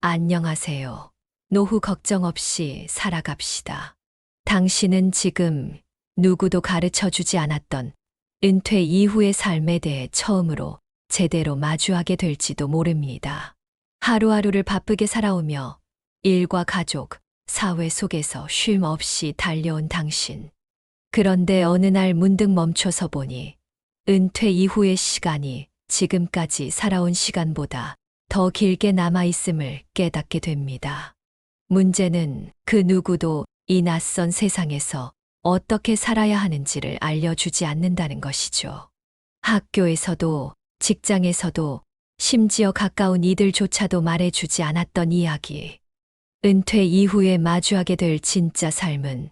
안녕하세요. 노후 걱정 없이 살아갑시다. 당신은 지금 누구도 가르쳐 주지 않았던 은퇴 이후의 삶에 대해 처음으로 제대로 마주하게 될지도 모릅니다. 하루하루를 바쁘게 살아오며 일과 가족, 사회 속에서 쉼 없이 달려온 당신. 그런데 어느 날 문득 멈춰서 보니 은퇴 이후의 시간이 지금까지 살아온 시간보다 더 길게 남아있음을 깨닫게 됩니다. 문제는 그 누구도 이 낯선 세상에서 어떻게 살아야 하는지를 알려주지 않는다는 것이죠. 학교에서도, 직장에서도, 심지어 가까운 이들조차도 말해주지 않았던 이야기. 은퇴 이후에 마주하게 될 진짜 삶은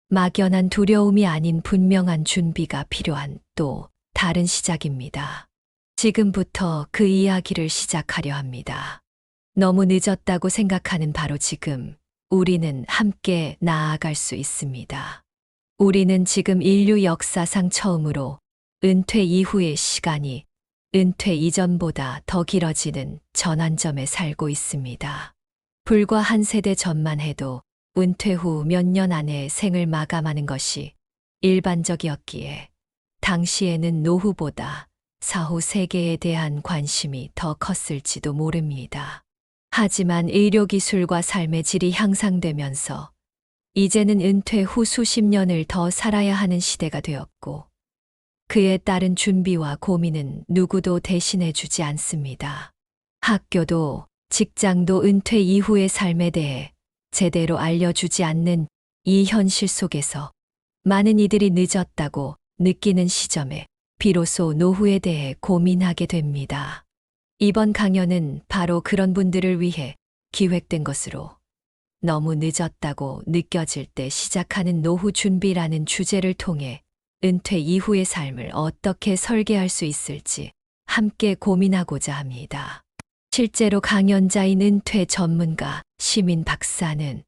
막연한 두려움이 아닌 분명한 준비가 필요한 또 다른 시작입니다. 지금부터 그 이야기를 시작하려 합니다. 너무 늦었다고 생각하는 바로 지금, 우리는 함께 나아갈 수 있습니다. 우리는 지금 인류 역사상 처음으로 은퇴 이후의 시간이 은퇴 이전보다 더 길어지는 전환점에 살고 있습니다. 불과 한 세대 전만 해도 은퇴 후 몇 년 안에 생을 마감하는 것이 일반적이었기에 당시에는 노후보다 사후 세계에 대한 관심이 더 컸을지도 모릅니다. 하지만 의료기술과 삶의 질이 향상되면서 이제는 은퇴 후 수십 년을 더 살아야 하는 시대가 되었고 그에 따른 준비와 고민은 누구도 대신해 주지 않습니다. 학교도 직장도 은퇴 이후의 삶에 대해 제대로 알려주지 않는 이 현실 속에서 많은 이들이 늦었다고 느끼는 시점에 비로소 노후에 대해 고민하게 됩니다. 이번 강연은 바로 그런 분들을 위해 기획된 것으로 너무 늦었다고 느껴질 때 시작하는 노후 준비라는 주제를 통해 은퇴 이후의 삶을 어떻게 설계할 수 있을지 함께 고민하고자 합니다. 실제로 강연자인 은퇴 전문가 시민 박사는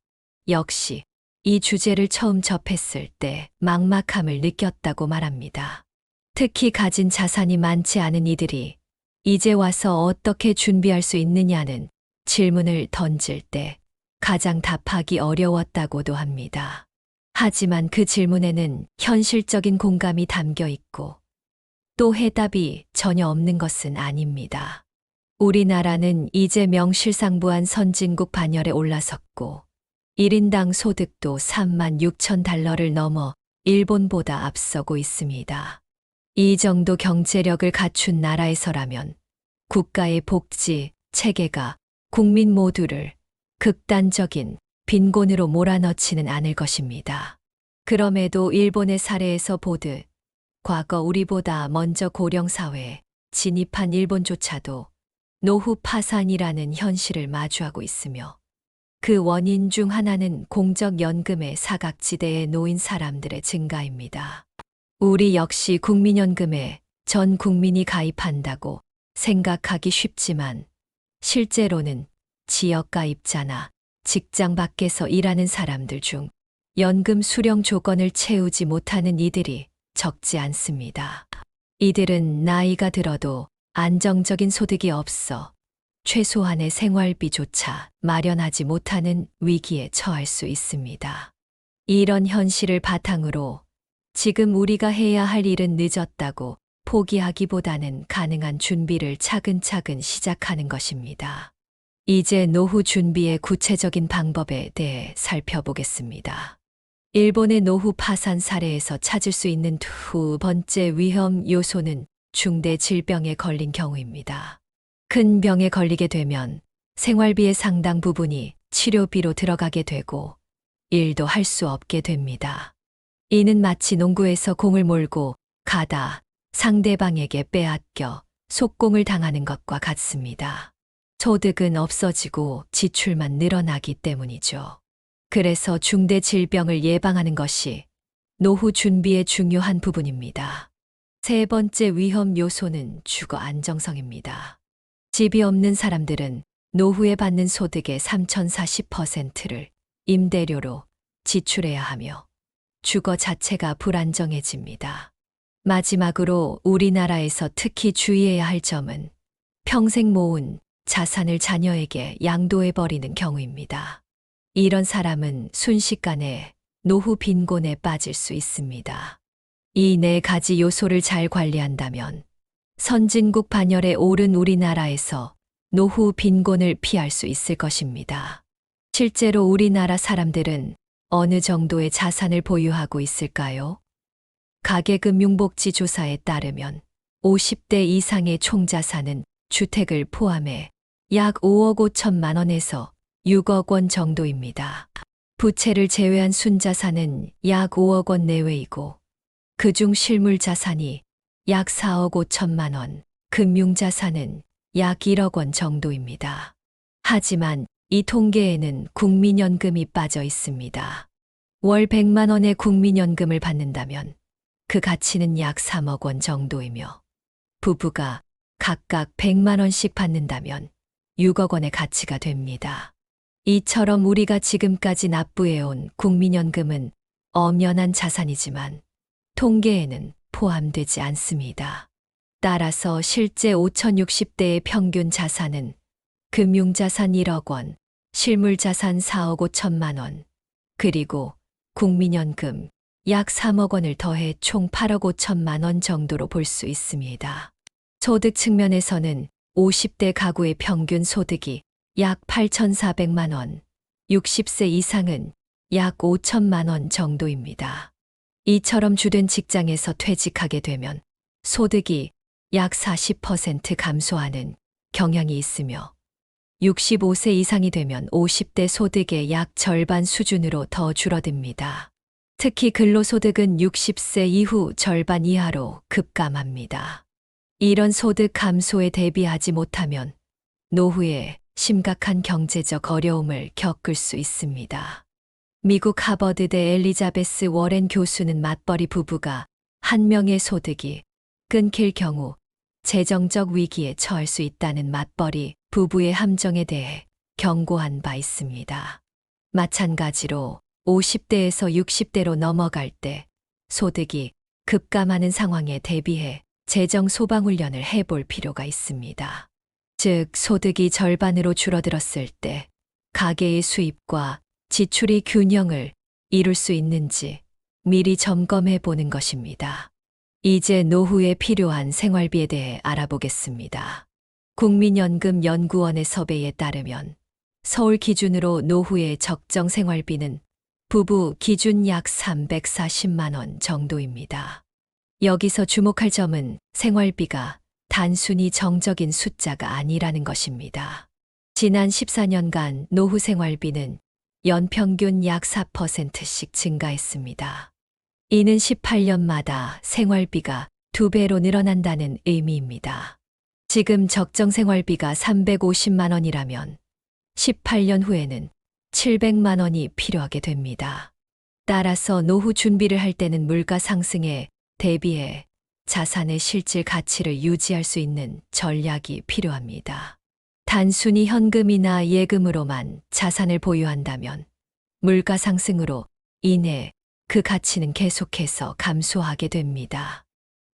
역시 이 주제를 처음 접했을 때 막막함을 느꼈다고 말합니다. 특히 가진 자산이 많지 않은 이들이 이제 와서 어떻게 준비할 수 있느냐는 질문을 던질 때 가장 답하기 어려웠다고도 합니다. 하지만 그 질문에는 현실적인 공감이 담겨 있고 또 해답이 전혀 없는 것은 아닙니다. 우리나라는 이제 명실상부한 선진국 반열에 올라섰고 1인당 소득도 3만 6천 달러를 넘어 일본보다 앞서고 있습니다. 이 정도 경제력을 갖춘 나라에서라면 국가의 복지, 체계가 국민 모두를 극단적인 빈곤으로 몰아넣지는 않을 것입니다. 그럼에도 일본의 사례에서 보듯 과거 우리보다 먼저 고령사회에 진입한 일본조차도 노후 파산이라는 현실을 마주하고 있으며 그 원인 중 하나는 공적연금의 사각지대에 놓인 사람들의 증가입니다. 우리 역시 국민연금에 전 국민이 가입한다고 생각하기 쉽지만 실제로는 지역가입자나 직장 밖에서 일하는 사람들 중 연금 수령 조건을 채우지 못하는 이들이 적지 않습니다. 이들은 나이가 들어도 안정적인 소득이 없어 최소한의 생활비조차 마련하지 못하는 위기에 처할 수 있습니다. 이런 현실을 바탕으로 지금 우리가 해야 할 일은 늦었다고 포기하기보다는 가능한 준비를 차근차근 시작하는 것입니다. 이제 노후 준비의 구체적인 방법에 대해 살펴보겠습니다. 일본의 노후 파산 사례에서 찾을 수 있는 두 번째 위험 요소는 중대 질병에 걸린 경우입니다. 큰 병에 걸리게 되면 생활비의 상당 부분이 치료비로 들어가게 되고 일도 할 수 없게 됩니다. 이는 마치 농구에서 공을 몰고 가다 상대방에게 빼앗겨 속공을 당하는 것과 같습니다. 소득은 없어지고 지출만 늘어나기 때문이죠. 그래서 중대 질병을 예방하는 것이 노후 준비의 중요한 부분입니다. 세 번째 위험 요소는 주거 안정성입니다. 집이 없는 사람들은 노후에 받는 소득의 3040%를 임대료로 지출해야 하며 주거 자체가 불안정해집니다. 마지막으로 우리나라에서 특히 주의해야 할 점은 평생 모은 자산을 자녀에게 양도해버리는 경우입니다. 이런 사람은 순식간에 노후 빈곤에 빠질 수 있습니다. 이 네 가지 요소를 잘 관리한다면 선진국 반열에 오른 우리나라에서 노후 빈곤을 피할 수 있을 것입니다. 실제로 우리나라 사람들은 어느 정도의 자산을 보유하고 있을까요? 가계금융복지조사에 따르면 50대 이상의 총자산은 주택을 포함해 약 5억 5천만 원에서 6억 원 정도입니다. 부채를 제외한 순자산은 약 5억 원 내외이고 그중 실물자산이 약 4억 5천만 원, 금융자산은 약 1억 원 정도입니다. 하지만 이 통계에는 국민연금이 빠져 있습니다. 월 100만 원의 국민연금을 받는다면 그 가치는 약 3억 원 정도이며 부부가 각각 100만 원씩 받는다면 6억 원의 가치가 됩니다. 이처럼 우리가 지금까지 납부해온 국민연금은 엄연한 자산이지만 통계에는 포함되지 않습니다. 따라서 실제 5060대의 평균 자산은 금융자산 1억 원, 실물자산 4억 5천만 원, 그리고 국민연금 약 3억 원을 더해 총 8억 5천만 원 정도로 볼 수 있습니다. 소득 측면에서는 50대 가구의 평균 소득이 약 8,400만 원, 60세 이상은 약 5천만 원 정도입니다. 이처럼 주된 직장에서 퇴직하게 되면 소득이 약 40% 감소하는 경향이 있으며 65세 이상이 되면 50대 소득의 약 절반 수준으로 더 줄어듭니다. 특히 근로소득은 60세 이후 절반 이하로 급감합니다. 이런 소득 감소에 대비하지 못하면 노후에 심각한 경제적 어려움을 겪을 수 있습니다. 미국 하버드대 엘리자베스 워렌 교수는 맞벌이 부부가 한 명의 소득이 끊길 경우 재정적 위기에 처할 수 있다는 맞벌이 부부의 함정에 대해 경고한 바 있습니다. 마찬가지로 50대에서 60대로 넘어갈 때 소득이 급감하는 상황에 대비해 재정 소방훈련을 해볼 필요가 있습니다. 즉, 소득이 절반으로 줄어들었을 때 가계의 수입과 지출이 균형을 이룰 수 있는지 미리 점검해 보는 것입니다. 이제 노후에 필요한 생활비에 대해 알아보겠습니다. 국민연금연구원의 섭외에 따르면 서울 기준으로 노후의 적정 생활비는 부부 기준 약 340만 원 정도입니다. 여기서 주목할 점은 생활비가 단순히 정적인 숫자가 아니라는 것입니다. 지난 14년간 노후 생활비는 연평균 약 4%씩 증가했습니다. 이는 18년마다 생활비가 2배로 늘어난다는 의미입니다. 지금 적정 생활비가 350만 원이라면 18년 후에는 700만 원이 필요하게 됩니다. 따라서 노후 준비를 할 때는 물가 상승에 대비해 자산의 실질 가치를 유지할 수 있는 전략이 필요합니다. 단순히 현금이나 예금으로만 자산을 보유한다면 물가 상승으로 인해 그 가치는 계속해서 감소하게 됩니다.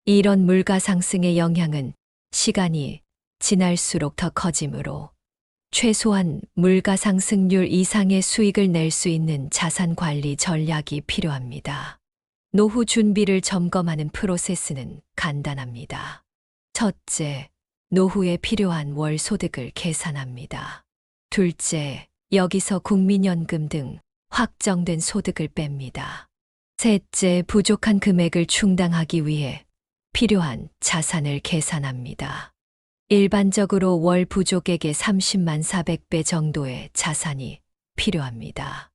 이런 물가 상승의 영향은 시간이 지날수록 더 커지므로 최소한 물가 상승률 이상의 수익을 낼 수 있는 자산 관리 전략이 필요합니다. 노후 준비를 점검하는 프로세스는 간단합니다. 첫째, 노후에 필요한 월 소득을 계산합니다. 둘째, 여기서 국민연금 등 확정된 소득을 뺍니다. 셋째, 부족한 금액을 충당하기 위해 필요한 자산을 계산합니다. 일반적으로 월 부족에게 30만 400배 정도의 자산이 필요합니다.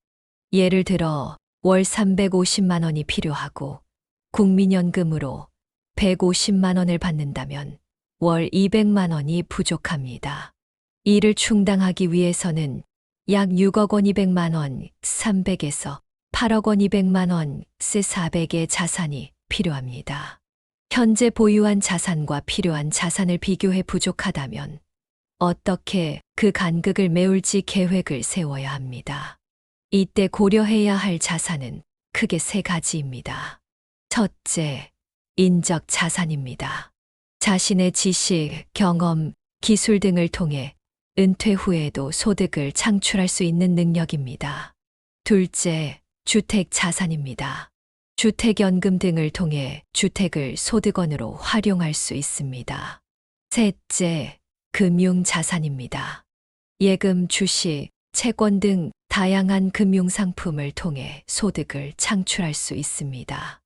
예를 들어 월 350만 원이 필요하고 국민연금으로 150만 원을 받는다면 월 200만 원이 부족합니다. 이를 충당하기 위해서는 약 6억 원 200만 원, 300에서 8억 원 200만 원, 400의 자산이 필요합니다. 현재 보유한 자산과 필요한 자산을 비교해 부족하다면 어떻게 그 간극을 메울지 계획을 세워야 합니다. 이때 고려해야 할 자산은 크게 세 가지입니다. 첫째, 인적 자산입니다. 자신의 지식, 경험, 기술 등을 통해 은퇴 후에도 소득을 창출할 수 있는 능력입니다. 둘째, 주택 자산입니다. 주택연금 등을 통해 주택을 소득원으로 활용할 수 있습니다. 셋째, 금융 자산입니다. 예금, 주식, 채권 등 다양한 금융 상품을 통해 소득을 창출할 수 있습니다.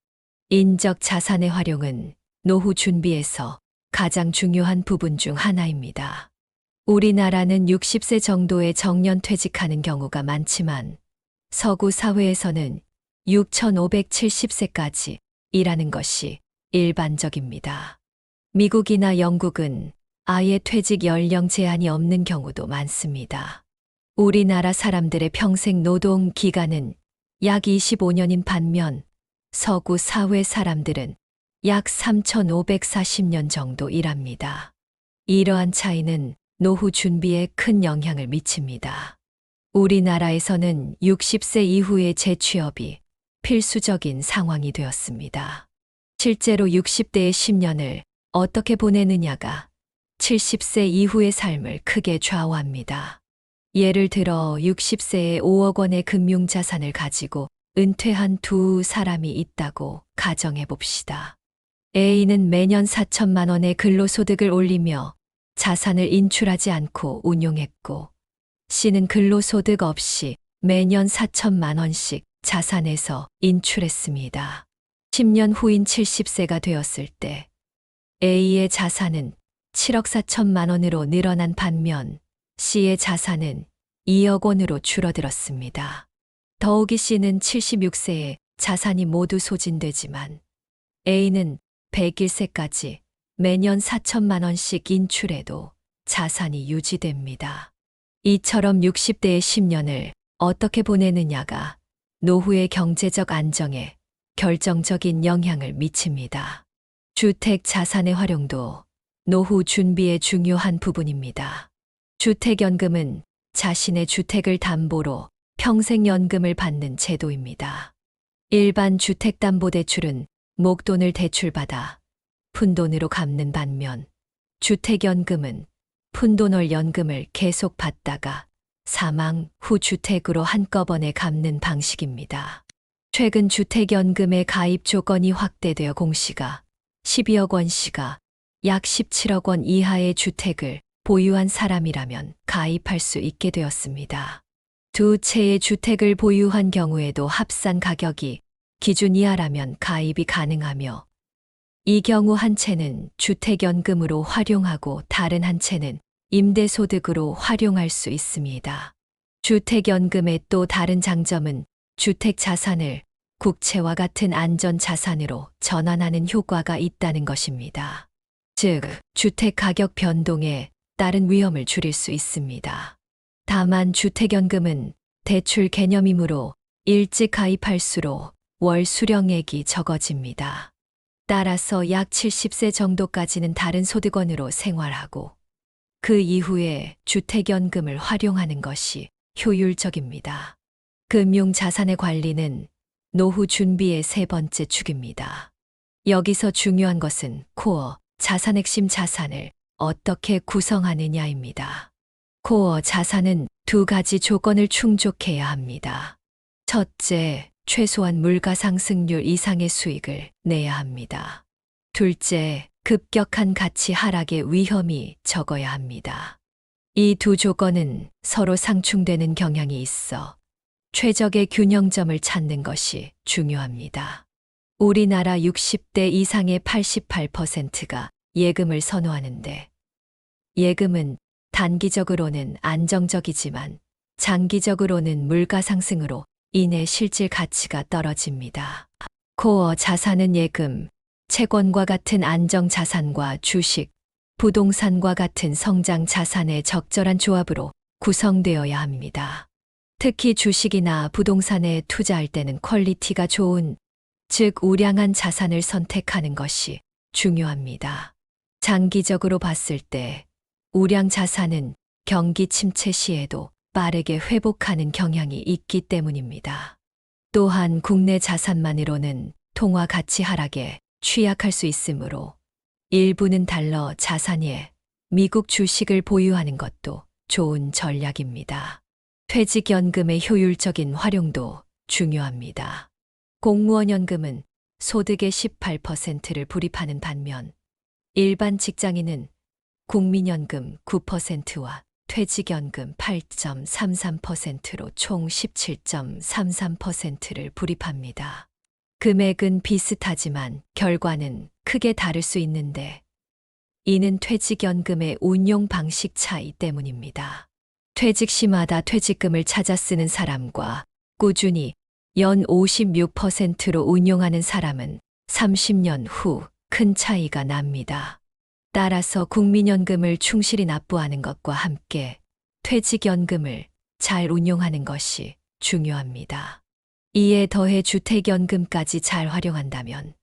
인적 자산의 활용은 노후 준비에서 가장 중요한 부분 중 하나입니다. 우리나라는 60세 정도에 정년 퇴직하는 경우가 많지만 서구 사회에서는 6,570세까지 일하는 것이 일반적입니다. 미국이나 영국은 아예 퇴직 연령 제한이 없는 경우도 많습니다. 우리나라 사람들의 평생 노동 기간은 약 25년인 반면 서구 사회 사람들은 약 3,540년 정도 일합니다. 이러한 차이는 노후 준비에 큰 영향을 미칩니다. 우리나라에서는 60세 이후의 재취업이 필수적인 상황이 되었습니다. 실제로 60대의 10년을 어떻게 보내느냐가 70세 이후의 삶을 크게 좌우합니다. 예를 들어 60세에 5억 원의 금융자산을 가지고 은퇴한 두 사람이 있다고 가정해 봅시다. A는 매년 4천만 원의 근로소득을 올리며 자산을 인출하지 않고 운용했고, C는 근로소득 없이 매년 4천만 원씩 자산에서 인출했습니다. 10년 후인 70세가 되었을 때 A의 자산은 7억 4천만 원으로 늘어난 반면 C의 자산은 2억 원으로 줄어들었습니다. 더욱이 C는 76세에 자산이 모두 소진되지만 A는 101세까지 매년 4천만 원씩 인출해도 자산이 유지됩니다. 이처럼 60대의 10년을 어떻게 보내느냐가 노후의 경제적 안정에 결정적인 영향을 미칩니다. 주택 자산의 활용도 노후 준비의 중요한 부분입니다. 주택연금은 자신의 주택을 담보로 평생연금을 받는 제도입니다. 일반 주택담보대출은 목돈을 대출받아 푼돈으로 갚는 반면 주택연금은 푼돈월 연금을 계속 받다가 사망 후 주택으로 한꺼번에 갚는 방식입니다. 최근 주택연금의 가입 조건이 확대되어 공시가 12억 원시가 약 17억 원 이하의 주택을 보유한 사람이라면 가입할 수 있게 되었습니다. 두 채의 주택을 보유한 경우에도 합산 가격이 기준 이하라면 가입이 가능하며, 이 경우 한 채는 주택연금으로 활용하고 다른 한 채는 임대소득으로 활용할 수 있습니다. 주택연금의 또 다른 장점은 주택 자산을 국채와 같은 안전자산으로 전환하는 효과가 있다는 것입니다. 즉, 주택 가격 변동에 따른 위험을 줄일 수 있습니다. 다만 주택연금은 대출 개념이므로 일찍 가입할수록 월 수령액이 적어집니다. 따라서 약 70세 정도까지는 다른 소득원으로 생활하고 그 이후에 주택연금을 활용하는 것이 효율적입니다. 금융자산의 관리는 노후 준비의 세 번째 축입니다. 여기서 중요한 것은 코어, 자산 핵심 자산을 어떻게 구성하느냐입니다. 코어 자산은 두 가지 조건을 충족해야 합니다. 첫째, 최소한 물가 상승률 이상의 수익을 내야 합니다. 둘째, 급격한 가치 하락의 위험이 적어야 합니다. 이 두 조건은 서로 상충되는 경향이 있어 최적의 균형점을 찾는 것이 중요합니다. 우리나라 60대 이상의 88%가 예금을 선호하는데, 예금은 단기적으로는 안정적이지만 장기적으로는 물가 상승으로 인해 실질 가치가 떨어집니다. 코어 자산은 예금, 채권과 같은 안정 자산과 주식, 부동산과 같은 성장 자산의 적절한 조합으로 구성되어야 합니다. 특히 주식이나 부동산에 투자할 때는 퀄리티가 좋은, 즉 우량한 자산을 선택하는 것이 중요합니다. 장기적으로 봤을 때 우량 자산은 경기 침체 시에도 빠르게 회복하는 경향이 있기 때문입니다. 또한 국내 자산만으로는 통화 가치 하락에 취약할 수 있으므로 일부는 달러 자산에 미국 주식을 보유하는 것도 좋은 전략입니다. 퇴직연금의 효율적인 활용도 중요합니다. 공무원연금은 소득의 18%를 불입하는 반면 일반 직장인은 국민연금 9%와 퇴직연금 8.33%로 총 17.33%를 불입합니다. 금액은 비슷하지만 결과는 크게 다를 수 있는데 이는 퇴직연금의 운용 방식 차이 때문입니다. 퇴직 시마다 퇴직금을 찾아 쓰는 사람과 꾸준히 연 56%로 운용하는 사람은 30년 후 큰 차이가 납니다. 따라서 국민연금을 충실히 납부하는 것과 함께 퇴직연금을 잘 운용하는 것이 중요합니다. 이에 더해 주택연금까지 잘 활용한다면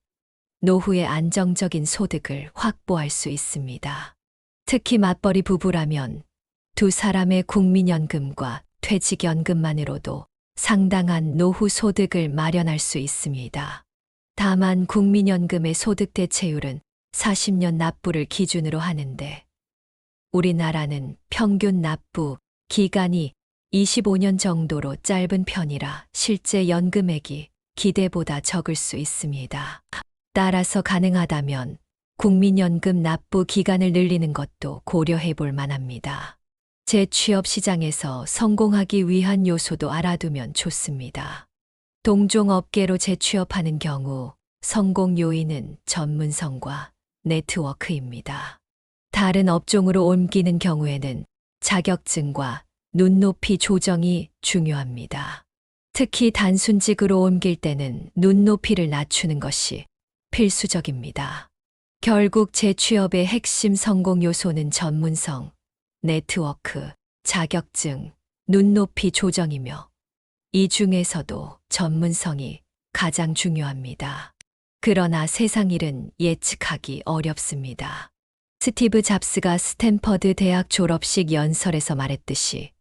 노후에 안정적인 소득을 확보할 수 있습니다. 특히 맞벌이 부부라면 두 사람의 국민연금과 퇴직연금만으로도 상당한 노후 소득을 마련할 수 있습니다. 다만 국민연금의 소득 대체율은 40년 납부를 기준으로 하는데 우리나라는 평균 납부 기간이 25년 정도로 짧은 편이라 실제 연금액이 기대보다 적을 수 있습니다. 따라서 가능하다면 국민연금 납부 기간을 늘리는 것도 고려해 볼 만합니다. 재취업 시장에서 성공하기 위한 요소도 알아두면 좋습니다. 동종업계로 재취업하는 경우 성공 요인은 전문성과 네트워크입니다. 다른 업종으로 옮기는 경우에는 자격증과 눈높이 조정이 중요합니다. 특히 단순직으로 옮길 때는 눈높이를 낮추는 것이 필수적입니다. 결국 재취업의 핵심 성공 요소는 전문성, 네트워크, 자격증, 눈높이 조정이며 이 중에서도 전문성이 가장 중요합니다. 그러나 세상 일은 예측하기 어렵습니다. 스티브 잡스가 스탠퍼드 대학 졸업식 연설에서 말했듯이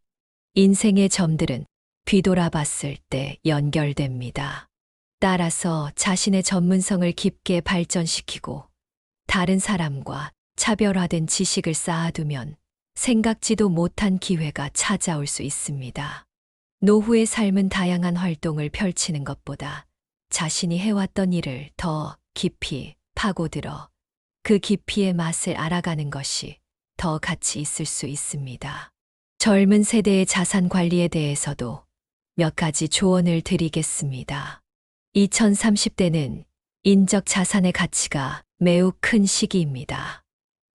인생의 점들은 뒤돌아봤을 때 연결됩니다. 따라서 자신의 전문성을 깊게 발전시키고 다른 사람과 차별화된 지식을 쌓아두면 생각지도 못한 기회가 찾아올 수 있습니다. 노후의 삶은 다양한 활동을 펼치는 것보다 자신이 해왔던 일을 더 깊이 파고들어 그 깊이의 맛을 알아가는 것이 더 가치 있을 수 있습니다. 젊은 세대의 자산 관리에 대해서도 몇 가지 조언을 드리겠습니다. 2030대는 인적 자산의 가치가 매우 큰 시기입니다.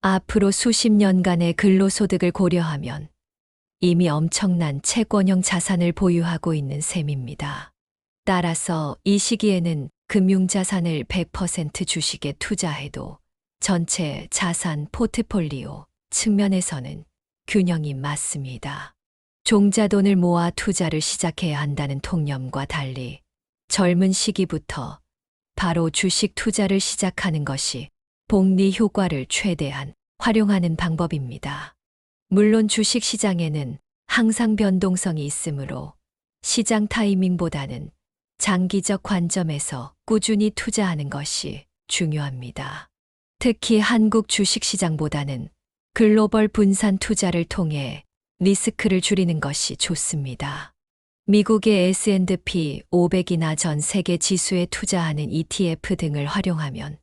앞으로 수십 년간의 근로소득을 고려하면 이미 엄청난 채권형 자산을 보유하고 있는 셈입니다. 따라서 이 시기에는 금융자산을 100% 주식에 투자해도 전체 자산 포트폴리오 측면에서는 균형이 맞습니다. 종자돈을 모아 투자를 시작해야 한다는 통념과 달리 젊은 시기부터 바로 주식 투자를 시작하는 것이 복리 효과를 최대한 활용하는 방법입니다. 물론 주식 시장에는 항상 변동성이 있으므로 시장 타이밍보다는 장기적 관점에서 꾸준히 투자하는 것이 중요합니다. 특히 한국 주식 시장보다는 글로벌 분산 투자를 통해 리스크를 줄이는 것이 좋습니다. 미국의 S&P 500이나 전 세계 지수에 투자하는 ETF 등을 활용하면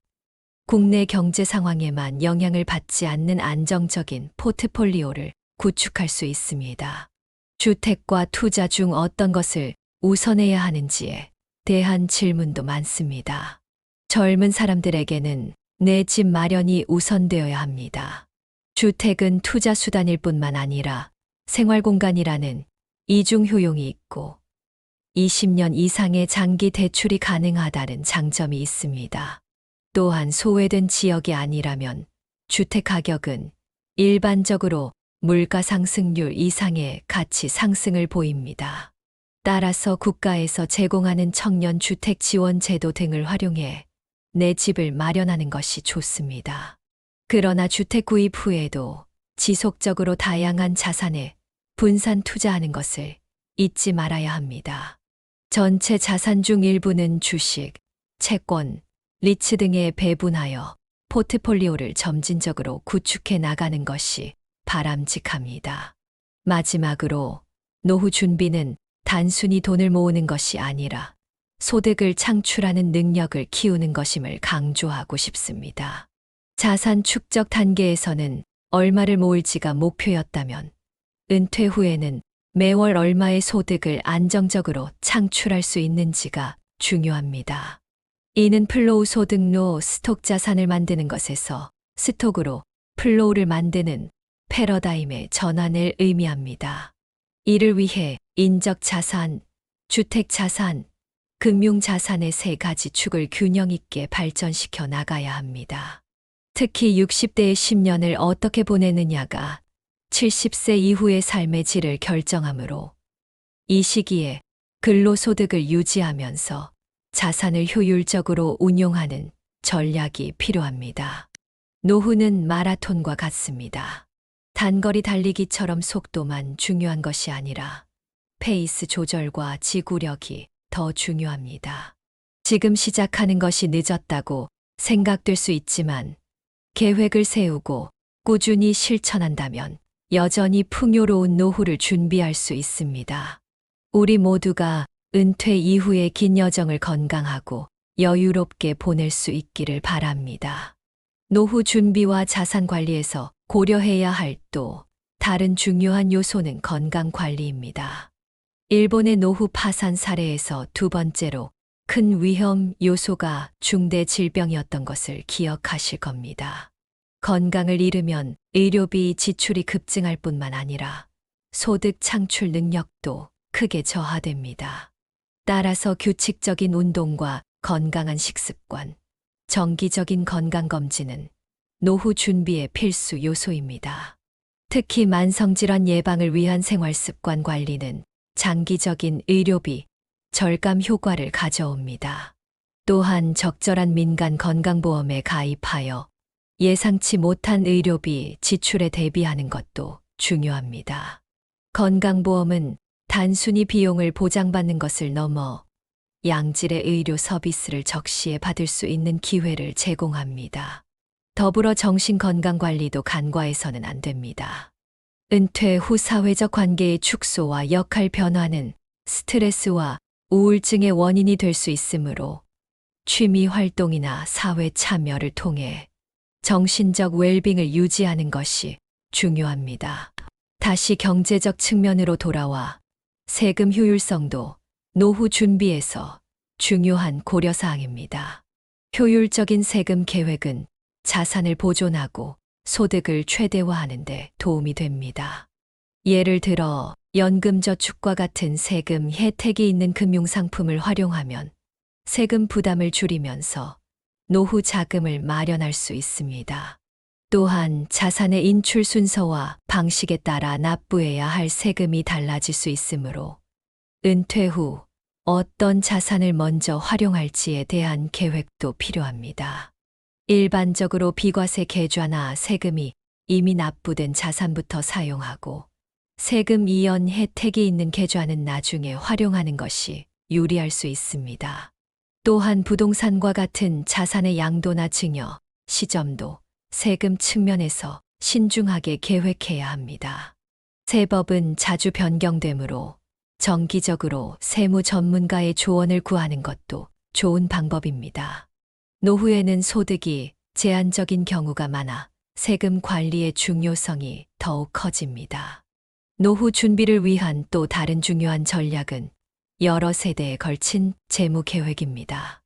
국내 경제 상황에만 영향을 받지 않는 안정적인 포트폴리오를 구축할 수 있습니다. 주택과 투자 중 어떤 것을 우선해야 하는지에 대한 질문도 많습니다. 젊은 사람들에게는 내 집 마련이 우선되어야 합니다. 주택은 투자 수단일 뿐만 아니라 생활 공간이라는 이중 효용이 있고 20년 이상의 장기 대출이 가능하다는 장점이 있습니다. 또한 소외된 지역이 아니라면 주택 가격은 일반적으로 물가 상승률 이상의 가치 상승을 보입니다. 따라서 국가에서 제공하는 청년 주택 지원 제도 등을 활용해 내 집을 마련하는 것이 좋습니다. 그러나 주택 구입 후에도 지속적으로 다양한 자산에 분산 투자하는 것을 잊지 말아야 합니다. 전체 자산 중 일부는 주식, 채권, 리츠 등에 배분하여 포트폴리오를 점진적으로 구축해 나가는 것이 바람직합니다. 마지막으로 노후 준비는 단순히 돈을 모으는 것이 아니라 소득을 창출하는 능력을 키우는 것임을 강조하고 싶습니다. 자산 축적 단계에서는 얼마를 모을지가 목표였다면 은퇴 후에는 매월 얼마의 소득을 안정적으로 창출할 수 있는지가 중요합니다. 이는 플로우 소득로 스톡 자산을 만드는 것에서 스톡으로 플로우를 만드는 패러다임의 전환을 의미합니다. 이를 위해 인적 자산, 주택 자산, 금융 자산의 세 가지 축을 균형 있게 발전시켜 나가야 합니다. 특히 60대의 10년을 어떻게 보내느냐가 70세 이후의 삶의 질을 결정하므로 이 시기에 근로소득을 유지하면서 자산을 효율적으로 운용하는 전략이 필요합니다. 노후는 마라톤과 같습니다. 단거리 달리기처럼 속도만 중요한 것이 아니라 페이스 조절과 지구력이 더 중요합니다. 지금 시작하는 것이 늦었다고 생각될 수 있지만 계획을 세우고 꾸준히 실천한다면 여전히 풍요로운 노후를 준비할 수 있습니다. 우리 모두가 은퇴 이후의 긴 여정을 건강하고 여유롭게 보낼 수 있기를 바랍니다. 노후 준비와 자산 관리에서 고려해야 할 또 다른 중요한 요소는 건강 관리입니다. 일본의 노후 파산 사례에서 두 번째로 큰 위험 요소가 중대 질병이었던 것을 기억하실 겁니다. 건강을 잃으면 의료비 지출이 급증할 뿐만 아니라 소득 창출 능력도 크게 저하됩니다. 따라서 규칙적인 운동과 건강한 식습관, 정기적인 건강검진은 노후 준비의 필수 요소입니다. 특히 만성질환 예방을 위한 생활습관 관리는 장기적인 의료비 절감 효과를 가져옵니다. 또한 적절한 민간 건강보험에 가입하여 예상치 못한 의료비 지출에 대비하는 것도 중요합니다. 건강보험은 단순히 비용을 보장받는 것을 넘어 양질의 의료 서비스를 적시에 받을 수 있는 기회를 제공합니다. 더불어 정신건강관리도 간과해서는 안 됩니다. 은퇴 후 사회적 관계의 축소와 역할 변화는 스트레스와 우울증의 원인이 될 수 있으므로 취미 활동이나 사회 참여를 통해 정신적 웰빙을 유지하는 것이 중요합니다. 다시 경제적 측면으로 돌아와 세금 효율성도 노후 준비에서 중요한 고려사항입니다. 효율적인 세금 계획은 자산을 보존하고 소득을 최대화하는 데 도움이 됩니다. 예를 들어 연금저축과 같은 세금 혜택이 있는 금융상품을 활용하면 세금 부담을 줄이면서 노후 자금을 마련할 수 있습니다. 또한 자산의 인출 순서와 방식에 따라 납부해야 할 세금이 달라질 수 있으므로 은퇴 후 어떤 자산을 먼저 활용할지에 대한 계획도 필요합니다. 일반적으로 비과세 계좌나 세금이 이미 납부된 자산부터 사용하고 세금 이연 혜택이 있는 계좌는 나중에 활용하는 것이 유리할 수 있습니다. 또한 부동산과 같은 자산의 양도나 증여, 시점도 세금 측면에서 신중하게 계획해야 합니다. 세법은 자주 변경되므로 정기적으로 세무 전문가의 조언을 구하는 것도 좋은 방법입니다. 노후에는 소득이 제한적인 경우가 많아 세금 관리의 중요성이 더욱 커집니다. 노후 준비를 위한 또 다른 중요한 전략은 여러 세대에 걸친 재무 계획입니다.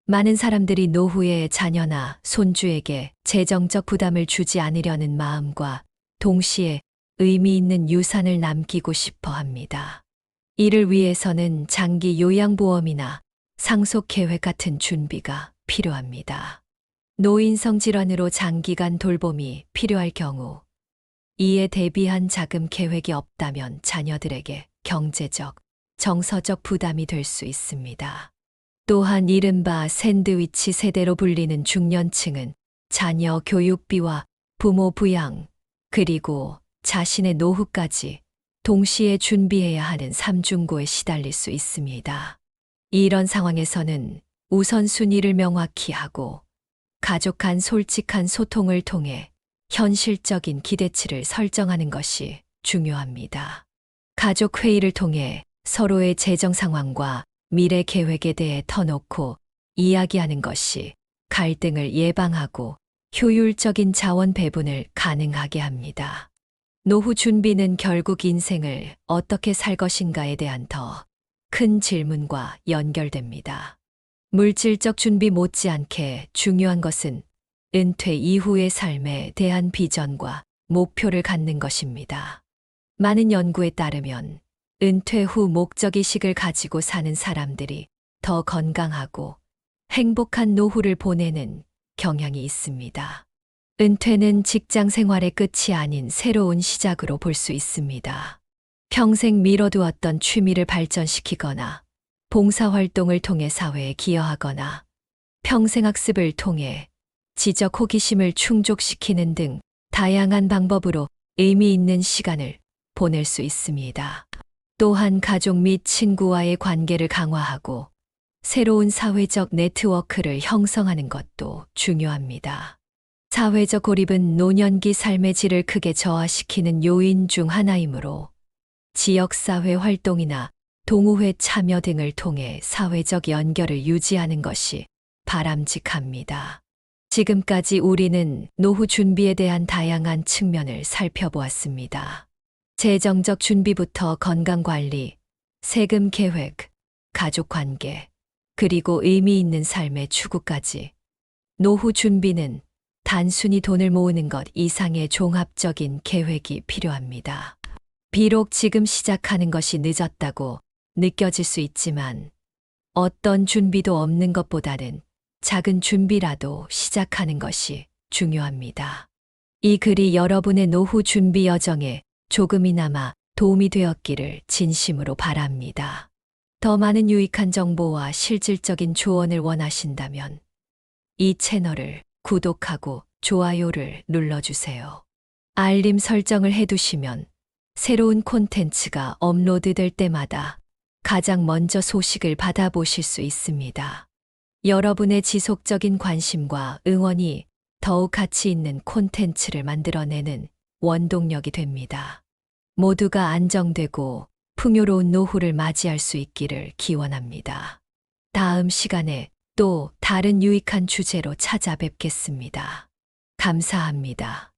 많은 사람들이 노후에 자녀나 손주에게 재정적 부담을 주지 않으려는 마음과 동시에 의미 있는 유산을 남기고 싶어 합니다. 이를 위해서는 장기 요양보험이나 상속 계획 같은 준비가 필요합니다. 노인성 질환으로 장기간 돌봄이 필요할 경우 이에 대비한 자금 계획이 없다면 자녀들에게 경제적, 정서적 부담이 될 수 있습니다. 또한 이른바 샌드위치 세대로 불리는 중년층은 자녀 교육비와 부모 부양, 그리고 자신의 노후까지 동시에 준비해야 하는 삼중고에 시달릴 수 있습니다. 이런 상황에서는 우선순위를 명확히 하고 가족 간 솔직한 소통을 통해 현실적인 기대치를 설정하는 것이 중요합니다. 가족 회의를 통해 서로의 재정 상황과 미래 계획에 대해 터놓고 이야기하는 것이 갈등을 예방하고 효율적인 자원 배분을 가능하게 합니다. 노후 준비는 결국 인생을 어떻게 살 것인가에 대한 더 큰 질문과 연결됩니다. 물질적 준비 못지않게 중요한 것은 은퇴 이후의 삶에 대한 비전과 목표를 갖는 것입니다. 많은 연구에 따르면 은퇴 후 목적의식을 가지고 사는 사람들이 더 건강하고 행복한 노후를 보내는 경향이 있습니다. 은퇴는 직장 생활의 끝이 아닌 새로운 시작으로 볼 수 있습니다. 평생 미뤄두었던 취미를 발전시키거나 봉사활동을 통해 사회에 기여하거나 평생학습을 통해 지적 호기심을 충족시키는 등 다양한 방법으로 의미 있는 시간을 보낼 수 있습니다. 또한 가족 및 친구와의 관계를 강화하고 새로운 사회적 네트워크를 형성하는 것도 중요합니다. 사회적 고립은 노년기 삶의 질을 크게 저하시키는 요인 중 하나이므로 지역사회 활동이나 동호회 참여 등을 통해 사회적 연결을 유지하는 것이 바람직합니다. 지금까지 우리는 노후 준비에 대한 다양한 측면을 살펴보았습니다. 재정적 준비부터 건강관리, 세금 계획, 가족 관계, 그리고 의미 있는 삶의 추구까지 노후 준비는 단순히 돈을 모으는 것 이상의 종합적인 계획이 필요합니다. 비록 지금 시작하는 것이 늦었다고 느껴질 수 있지만 어떤 준비도 없는 것보다는 작은 준비라도 시작하는 것이 중요합니다. 이 글이 여러분의 노후 준비 여정에 조금이나마 도움이 되었기를 진심으로 바랍니다. 더 많은 유익한 정보와 실질적인 조언을 원하신다면 이 채널을 구독하고 좋아요를 눌러주세요. 알림 설정을 해두시면 새로운 콘텐츠가 업로드될 때마다 가장 먼저 소식을 받아보실 수 있습니다. 여러분의 지속적인 관심과 응원이 더욱 가치 있는 콘텐츠를 만들어내는 원동력이 됩니다. 모두가 안정되고 풍요로운 노후를 맞이할 수 있기를 기원합니다. 다음 시간에 또 다른 유익한 주제로 찾아뵙겠습니다. 감사합니다.